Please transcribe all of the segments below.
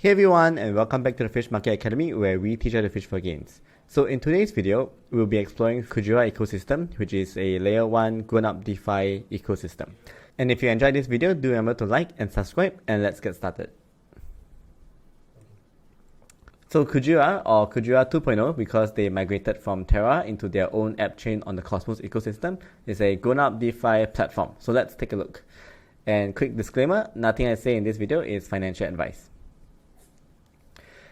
Hey everyone, and welcome back to the Fish Market Academy, where we teach how to fish for gains. So in today's video, we'll be exploring Kujira ecosystem, which is a layer 1 grown-up DeFi ecosystem. And if you enjoyed this video, do remember to like and subscribe, and let's get started. So Kujira, or Kujira 2.0, because they migrated from Terra into their own app chain on the Cosmos ecosystem, is a grown-up DeFi platform. So let's take a look. And quick disclaimer, nothing I say in this video is financial advice.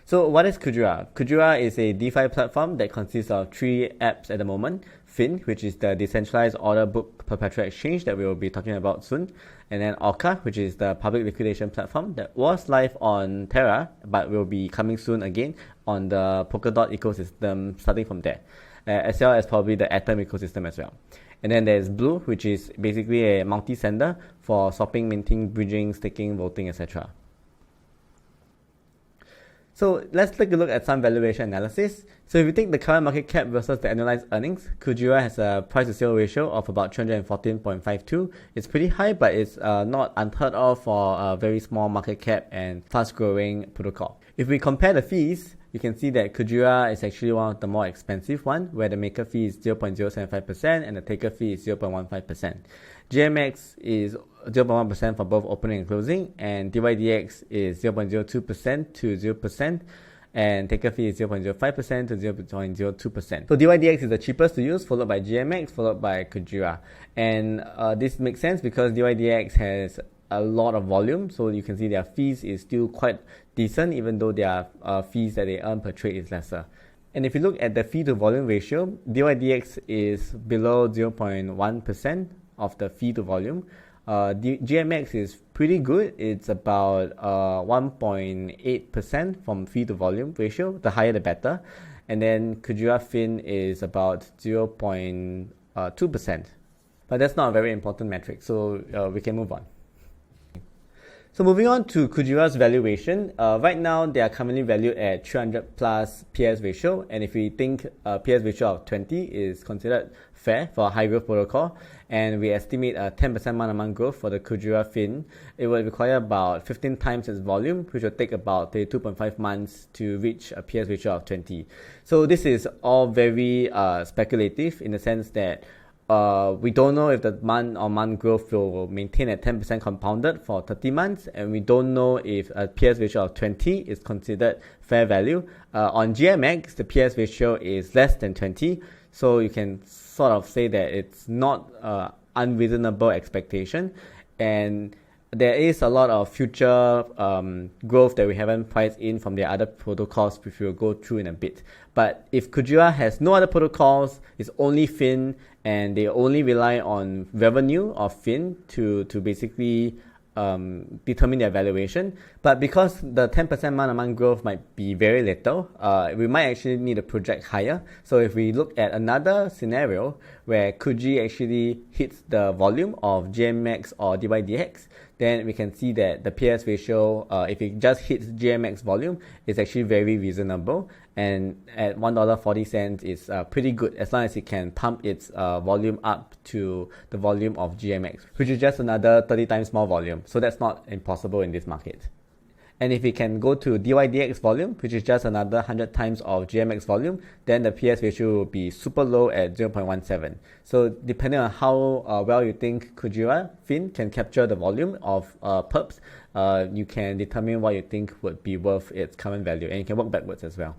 So what is Kujira? Kujira is a DeFi platform that consists of 3 apps at the moment. FIN, which is the decentralized order book perpetual exchange that we will be talking about soon. And then ORCA, which is the public liquidation platform that was live on Terra, but will be coming soon again on the Polkadot ecosystem starting from there. As well as probably the Atom ecosystem as well. And then there's Blue, which is basically a multi-sender for swapping, minting, bridging, staking, voting, etc. So let's take a look at some valuation analysis. So if you take the current market cap versus the annualized earnings, Kujira has a price to sale ratio of about 314.52. It's pretty high, but it's not unheard of for a very small market cap and fast growing protocol. If we compare the fees, you can see that Kujira is actually one of the more expensive ones, where the maker fee is 0.075% and the taker fee is 0.15%. GMX is 0.1% for both opening and closing, and dYdX is 0.02% to 0%, and taker fee is 0.05% to 0.02%. So dYdX is the cheapest to use, followed by GMX, followed by Kujira. And this makes sense because dYdX has a lot of volume, so you can see their fees is still quite decent, even though their fees that they earn per trade is lesser. And if you look at the fee to volume ratio, dYdX is below 0.1% of the fee to volume. GMX is pretty good. It's about 1.8% from fee to volume ratio. The higher the better. And then Kujira FIN is about 0.2%. But that's not a very important metric, so we can move on. So moving on to Kujira's valuation, right now they are currently valued at 300 plus PS ratio, and if we think PS ratio of 20 is considered fair for a high growth protocol, and we estimate a 10% month-on-month growth for the Kujira FIN, it will require about 15 times its volume, which will take about 32.5 months to reach a PS ratio of 20. So this is all very speculative in the sense that we don't know if the month-on-month growth will maintain at 10% compounded for 30 months, and we don't know if a PS ratio of 20 is considered fair value. On GMX, the PS ratio is less than 20, so you can sort of say that it's not unreasonable expectation, and there is a lot of future growth that we haven't priced in from the other protocols, which we'll go through in a bit. But if Kujira has no other protocols, it's only FIN, and they only rely on revenue of FIN to basically determine their valuation. But because the 10% month-on-month growth might be very little, we might actually need to project higher. So if we look at another scenario where KUJI actually hits the volume of GMX or dYdX, then we can see that the PS ratio, if it just hits GMX volume, is actually very reasonable. And at $1.40 is pretty good, as long as it can pump its volume up to the volume of GMX, which is just another 30 times more volume. So that's not impossible in this market. And if we can go to dYdX volume, which is just another 100 times of GMX volume, then the PS ratio will be super low at 0.17. So depending on how well you think Kujira FIN can capture the volume of perps, you can determine what you think would be worth its current value, and you can work backwards as well.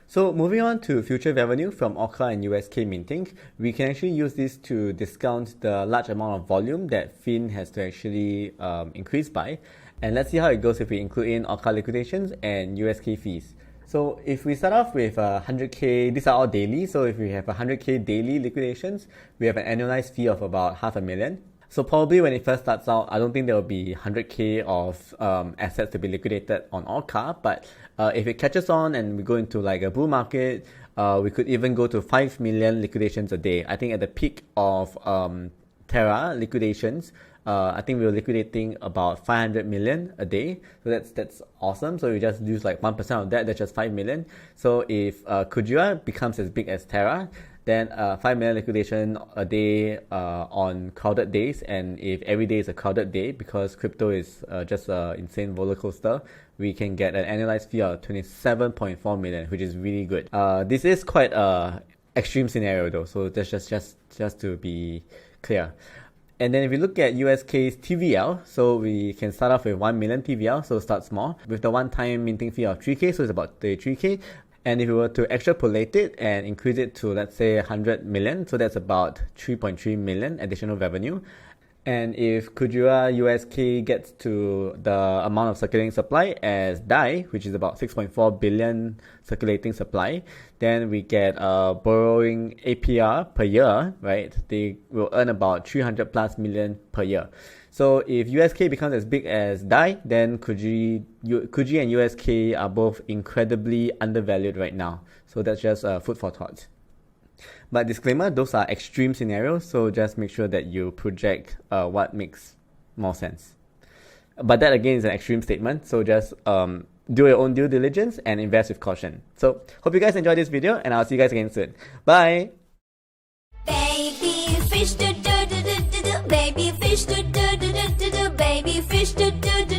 So moving on to future revenue from ORCA and USK minting, we can actually use this to discount the large amount of volume that FIN has to actually increase by. And let's see how it goes if we include in ORCA liquidations and USK fees. So if we start off with 100k, these are all daily. So if we have 100k daily liquidations, we have an annualized fee of about $500,000. So probably when it first starts out, I don't think there will be 100k of assets to be liquidated on ORCA, but if it catches on and we go into like a bull market, we could even go to 5 million liquidations a day. I think at the peak of Terra liquidations, I think we were liquidating about 500 million a day. So that's awesome. So we just use like 1% of that, that's just 5 million. So if Kujira becomes as big as Terra, then 5 million liquidation a day on crowded days. And if every day is a crowded day, because crypto is just an insane roller coaster, we can get an annualized fee of 27.4 million, which is really good. This is quite a extreme scenario though, so that's just to be clear. And then if we look at USK's TVL, so we can start off with 1 million TVL, so start small, with the one-time minting fee of 3K, so it's about 33K. And if we were to extrapolate it and increase it to, let's say, 100 million, so that's about 3.3 million additional revenue. And if Kujira USK gets to the amount of circulating supply as DAI, which is about 6.4 billion circulating supply, then we get a borrowing APR per year, right? They will earn about 300 plus million per year. So if USK becomes as big as DAI, then Kuji and USK are both incredibly undervalued right now. So that's just food for thought. But disclaimer, those are extreme scenarios, so just make sure that you project what makes more sense. But that again is an extreme statement, so just do your own due diligence and invest with caution. So hope you guys enjoyed this video, and I'll see you guys again soon. Bye! Baby fish do do do do do do, baby fish do do do do do do, baby fish do do do